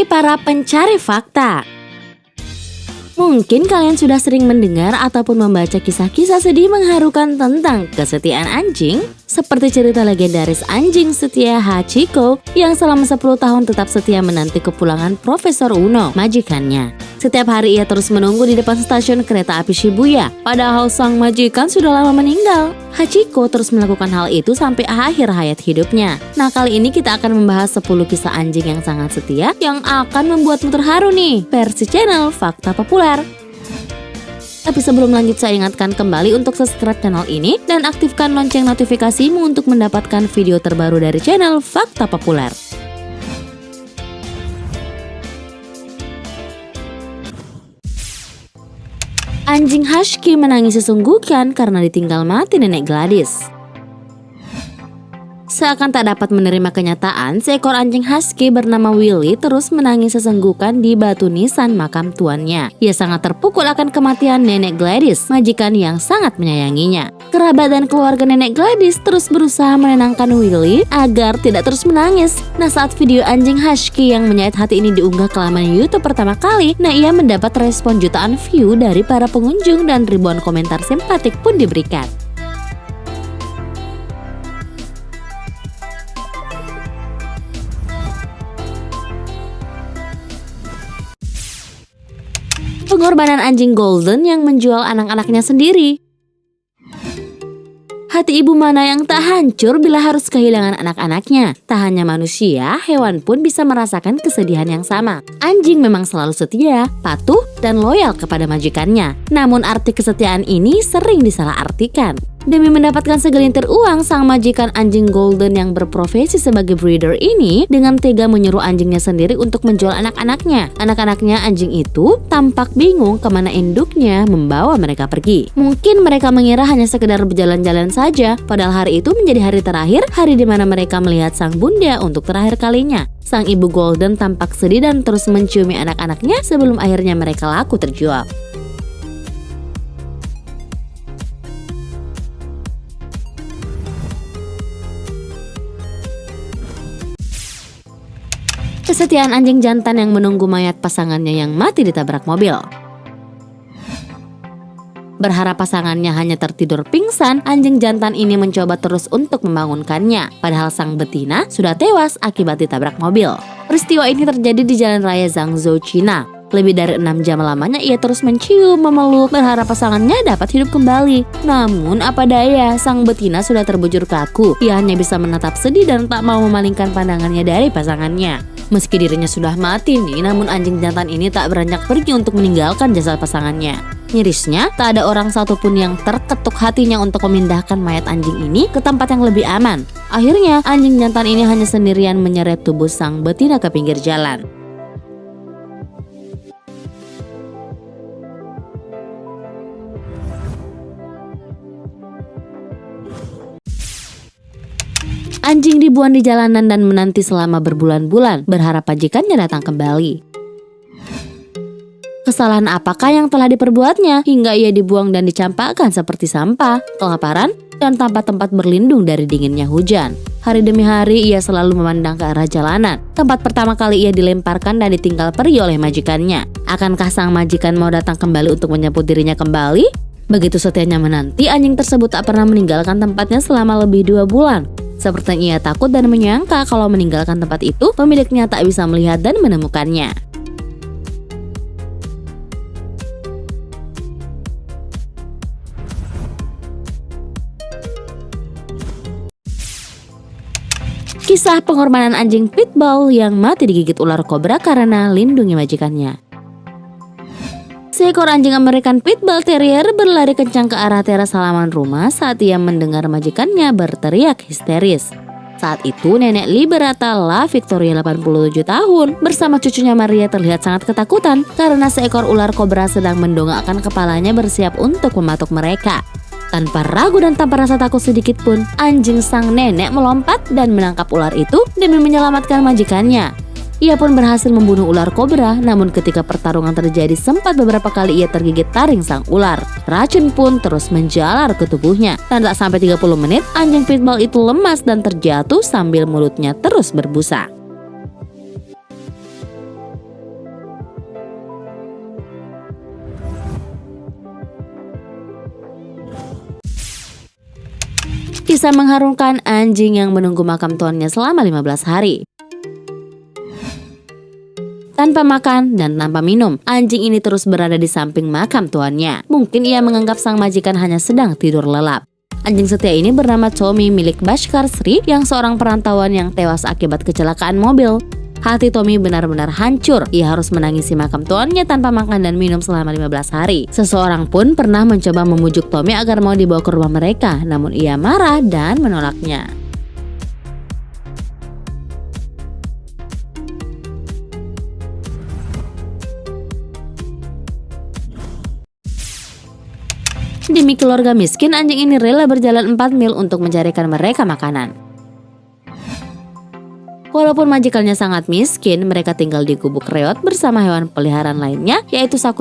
Hai para pencari fakta. Mungkin kalian sudah sering mendengar ataupun membaca kisah-kisah sedih mengharukan tentang kesetiaan anjing, seperti cerita legendaris anjing setia Hachiko yang selama 10 tahun tetap setia menanti kepulangan Profesor Uno, majikannya. Setiap hari ia terus menunggu di depan stasiun kereta api Shibuya, padahal sang majikan sudah lama meninggal. Hachiko terus melakukan hal itu sampai akhir hayat hidupnya. Nah, kali ini kita akan membahas 10 kisah anjing yang sangat setia yang akan membuatmu terharu nih, versi channel Fakta Populer. Tapi sebelum lanjut, saya ingatkan kembali untuk subscribe channel ini dan aktifkan lonceng notifikasimu untuk mendapatkan video terbaru dari channel Fakta Populer. Anjing husky menangis sesungguhkan karena ditinggal mati nenek Gladys. Seakan tak dapat menerima kenyataan, seekor anjing husky bernama Willy terus menangis sesenggukan di batu nisan makam tuannya. Ia sangat terpukul akan kematian nenek Gladys, majikan yang sangat menyayanginya. Kerabat dan keluarga nenek Gladys terus berusaha menenangkan Willy agar tidak terus menangis. Nah, saat video anjing husky yang menyayat hati ini diunggah ke laman YouTube pertama kali, ia mendapat respon jutaan view dari para pengunjung dan ribuan komentar simpatik pun diberikan. Pengorbanan anjing golden yang menjual anak-anaknya sendiri. Hati ibu mana yang tak hancur bila harus kehilangan anak-anaknya? Tak hanya manusia, hewan pun bisa merasakan kesedihan yang sama. Anjing memang selalu setia, patuh, dan loyal kepada majikannya. Namun arti kesetiaan ini sering disalahartikan. Demi mendapatkan segelintir uang, sang majikan anjing golden yang berprofesi sebagai breeder ini dengan tega menyuruh anjingnya sendiri untuk menjual anak-anaknya. Anak-anaknya anjing itu tampak bingung kemana induknya membawa mereka pergi. Mungkin mereka mengira hanya sekedar berjalan-jalan saja, padahal hari itu menjadi hari terakhir, hari di mana mereka melihat sang bunda untuk terakhir kalinya. Sang ibu golden tampak sedih dan terus menciumi anak-anaknya sebelum akhirnya mereka laku terjual. Kesetiaan anjing jantan yang menunggu mayat pasangannya yang mati ditabrak mobil. Berharap pasangannya hanya tertidur pingsan, anjing jantan ini mencoba terus untuk membangunkannya. Padahal sang betina sudah tewas akibat ditabrak mobil. Peristiwa ini terjadi di Jalan Raya Zhangzhou, China. Lebih dari 6 jam lamanya ia terus mencium, memeluk, berharap pasangannya dapat hidup kembali. Namun apa daya, sang betina sudah terbujur kaku. Ia hanya bisa menatap sedih dan tak mau memalingkan pandangannya dari pasangannya. Meski dirinya sudah mati nih, namun anjing jantan ini tak beranjak pergi untuk meninggalkan jasad pasangannya. Mirisnya, tak ada orang satupun yang terketuk hatinya untuk memindahkan mayat anjing ini ke tempat yang lebih aman. Akhirnya, anjing jantan ini hanya sendirian menyeret tubuh sang betina ke pinggir jalan. Anjing dibuang di jalanan dan menanti selama berbulan-bulan, berharap majikannya datang kembali. Kesalahan apakah yang telah diperbuatnya hingga ia dibuang dan dicampakkan seperti sampah, kelaparan, dan tanpa tempat berlindung dari dinginnya hujan? Hari demi hari ia selalu memandang ke arah jalanan, tempat pertama kali ia dilemparkan dan ditinggal pergi oleh majikannya. Akankah sang majikan mau datang kembali untuk menyambut dirinya kembali? Begitu setianya menanti, anjing tersebut tak pernah meninggalkan tempatnya selama lebih 2 bulan. Sepertinya ia takut dan menyangka kalau meninggalkan tempat itu, pemiliknya tak bisa melihat dan menemukannya. Kisah pengorbanan anjing pitbull yang mati digigit ular kobra karena lindungi majikannya. Seekor anjing American Pitbull Terrier berlari kencang ke arah teras halaman rumah saat ia mendengar majikannya berteriak histeris. Saat itu nenek Liberata La Victoria 87 tahun bersama cucunya Maria terlihat sangat ketakutan karena seekor ular kobra sedang mendongakkan kepalanya bersiap untuk mematuk mereka. Tanpa ragu dan tanpa rasa takut sedikit pun, anjing sang nenek melompat dan menangkap ular itu demi menyelamatkan majikannya. Ia pun berhasil membunuh ular kobra, namun ketika pertarungan terjadi sempat beberapa kali ia tergigit taring sang ular. Racun pun terus menjalar ke tubuhnya. Dan tak sampai 30 menit, anjing pitbull itu lemas dan terjatuh sambil mulutnya terus berbusa. Kisah mengharumkan anjing yang menunggu makam tuannya selama 15 hari. Tanpa makan dan tanpa minum, anjing ini terus berada di samping makam tuannya. Mungkin ia menganggap sang majikan hanya sedang tidur lelap. Anjing setia ini bernama Tommy milik Bhaskar Sri yang seorang perantauan yang tewas akibat kecelakaan mobil. Hati Tommy benar-benar hancur. Ia harus menangisi makam tuannya tanpa makan dan minum selama 15 hari. Seseorang pun pernah mencoba memujuk Tommy agar mau dibawa ke rumah mereka, namun ia marah dan menolaknya. Demi keluarga miskin, anjing ini rela berjalan 4 mil untuk mencarikan mereka makanan. Walaupun majikannya sangat miskin, mereka tinggal di gubuk reot bersama hewan peliharaan lainnya, yaitu 1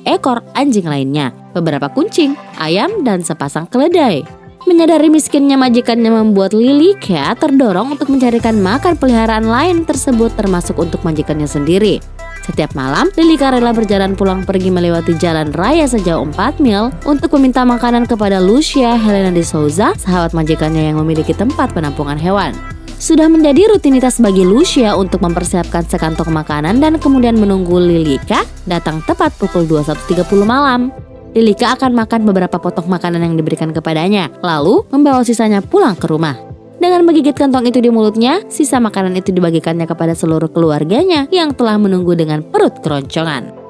ekor anjing lainnya, beberapa kucing, ayam, dan sepasang keledai. Menyadari miskinnya majikannya membuat Lilika terdorong untuk mencarikan makan peliharaan lain tersebut termasuk untuk majikannya sendiri. Setiap malam, Lilika rela berjalan pulang pergi melewati jalan raya sejauh 4 mil untuk meminta makanan kepada Lucia Helena de Souza, sahabat majikannya yang memiliki tempat penampungan hewan. Sudah menjadi rutinitas bagi Lucia untuk mempersiapkan sekantong makanan dan kemudian menunggu Lilika datang tepat pukul 21.30 malam. Lilika akan makan beberapa potong makanan yang diberikan kepadanya, lalu membawa sisanya pulang ke rumah. Dengan menggigit kantong itu di mulutnya, sisa makanan itu dibagikannya kepada seluruh keluarganya yang telah menunggu dengan perut keroncongan.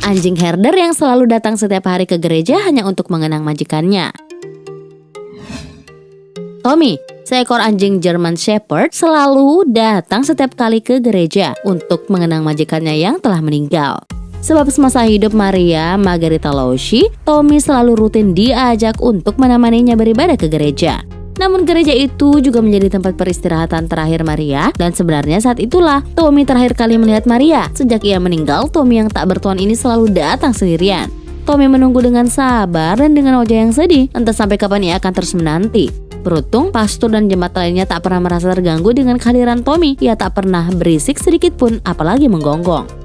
Anjing herder yang selalu datang setiap hari ke gereja hanya untuk mengenang majikannya. Tommy, seekor anjing German Shepherd, selalu datang setiap kali ke gereja untuk mengenang majikannya yang telah meninggal. Sebab semasa hidup Maria Margarita Loesch, Tommy selalu rutin diajak untuk menemaninya beribadah ke gereja. Namun gereja itu juga menjadi tempat peristirahatan terakhir Maria, dan sebenarnya saat itulah Tommy terakhir kali melihat Maria. Sejak ia meninggal, Tommy yang tak bertuan ini selalu datang sendirian. Tommy menunggu dengan sabar dan dengan wajah yang sedih, entah sampai kapan ia akan terus menanti. Beruntung, pastor dan jemaat lainnya tak pernah merasa terganggu dengan kehadiran Tommy. Ia tak pernah berisik sedikit pun, apalagi menggonggong.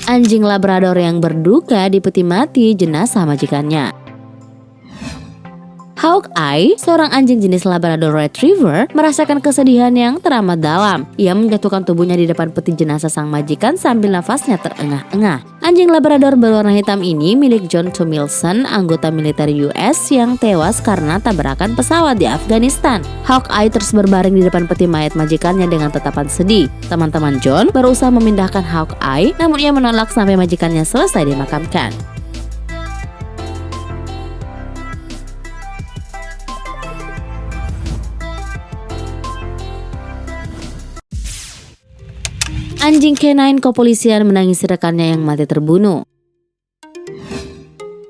Anjing Labrador yang berduka di peti mati jenazah majikannya. Hawkeye, seorang anjing jenis Labrador Retriever, merasakan kesedihan yang teramat dalam. Ia menjatuhkan tubuhnya di depan peti jenazah sang majikan sambil nafasnya terengah-engah. Anjing Labrador berwarna hitam ini milik John Tomlinson, anggota militer US yang tewas karena tabrakan pesawat di Afghanistan. Hawkeye terus berbaring di depan peti mayat majikannya dengan tatapan sedih. Teman-teman John berusaha memindahkan Hawkeye, namun ia menolak sampai majikannya selesai dimakamkan. Anjing canine kepolisian menangisi rekannya yang mati terbunuh.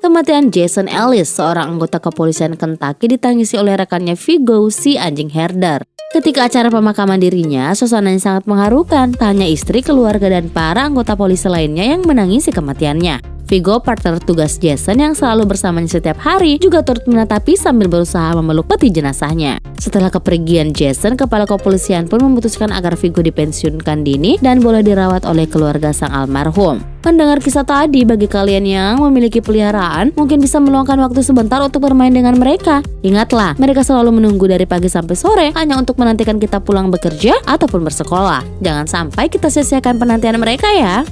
Kematian Jason Ellis, seorang anggota kepolisian Kentucky, ditangisi oleh rekannya Vigo, si anjing herder. Ketika acara pemakaman dirinya, suasananya sangat mengharukan. Tak hanya istri, keluarga, dan para anggota polisi lainnya yang menangisi kematiannya. Vigo, partner tugas Jason yang selalu bersamanya setiap hari, juga turut menatapi sambil berusaha memeluk peti jenazahnya. Setelah kepergian Jason, kepala kepolisian pun memutuskan agar Vigo dipensiunkan dini dan boleh dirawat oleh keluarga sang almarhum. Mendengar kisah tadi, bagi kalian yang memiliki peliharaan, mungkin bisa meluangkan waktu sebentar untuk bermain dengan mereka. Ingatlah, mereka selalu menunggu dari pagi sampai sore hanya untuk menantikan kita pulang bekerja ataupun bersekolah. Jangan sampai kita sia-siakan penantian mereka ya.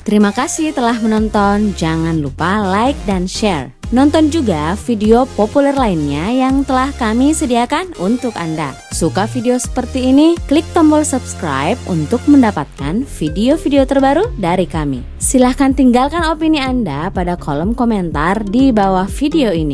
Terima kasih telah menonton, jangan lupa like dan share. Nonton juga video populer lainnya yang telah kami sediakan untuk Anda. Suka video seperti ini? Klik tombol subscribe untuk mendapatkan video-video terbaru dari kami. Silahkan tinggalkan opini Anda pada kolom komentar di bawah video ini.